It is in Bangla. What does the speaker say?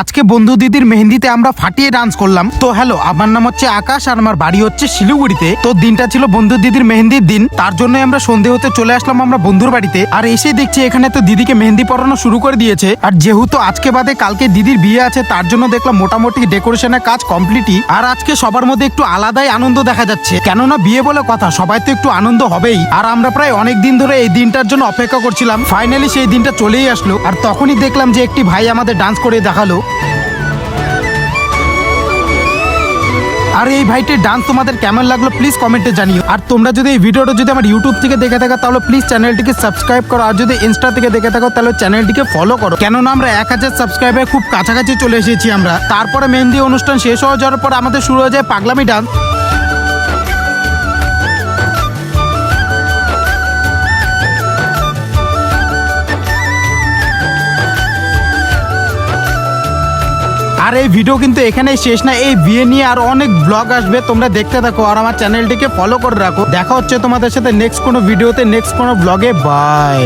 আজকে বন্ধু দিদির মেহেন্দিতে আমরা ফাটিয়ে ডান্স করলাম। তো হ্যালো, আমার নাম হচ্ছে আকাশ আর আমার বাড়ি হচ্ছে শিলিগুড়িতে। তো দিনটা ছিল বন্ধু দিদির মেহেন্দির দিন, তার জন্য আমরা সন্ধে হতে চলে আসলাম আমরা বন্ধুর বাড়িতে। আর এসে দেখছি এখানে তো দিদিকে মেহেন্দি পরানো শুরু করে দিয়েছে। আর যেহেতু আজকে বাদে কালকে দিদির বিয়ে আছে, তার জন্য দেখলাম মোটামুটি ডেকোরেশনের কাজ কমপ্লিটই। আর আজকে সবার মধ্যে একটু আলাদাই আনন্দ দেখা যাচ্ছে, কেননা বিয়ে বলে কথা, সবাই তো একটু আনন্দ হবেই। আর আমরা প্রায় অনেক দিন ধরে এই দিনটার জন্য অপেক্ষা করছিলাম। ফাইনালি সেই দিনটা চলেই আসলো। আর তখনই দেখলাম যে একটি ভাই আমাদের ডান্স করে দেখালো। আর এই ভাইটির ডান্স তোমাদের কেমন লাগলো প্লিজ কমেন্টে জানিও। আর তোমরা যদি এই ভিডিওটা যদি আমার ইউটিউব থেকে দেখে থাকো তাহলে প্লিজ চ্যানেলটিকে সাবস্ক্রাইব করো। আর যদি ইনস্টা থেকে দেখে থাকো তাহলে চ্যানেলটিকে ফলো করো, কেননা আমরা 1000 সাবস্ক্রাইবার খুব কাছাকাছি চলে এসেছি আমরা। তারপরে মেহেন্দি অনুষ্ঠান শেষ হয়ে যাওয়ার পর আমাদের শুরু হয়ে যায় পাগলামি ডান্স। আর এই ভিডিও কিন্তু এখানেই শেষ না, এই বিয়ে নিয়ে আর অনেক ব্লগ আসবে, তোমরা দেখতে থাকো আর আমার চ্যানেলটিকে ফলো করে রাখো। দেখা হচ্ছে তোমাদের সাথে নেক্সট কোনো ভিডিওতে, নেক্সট কোনো ব্লগে। বাই।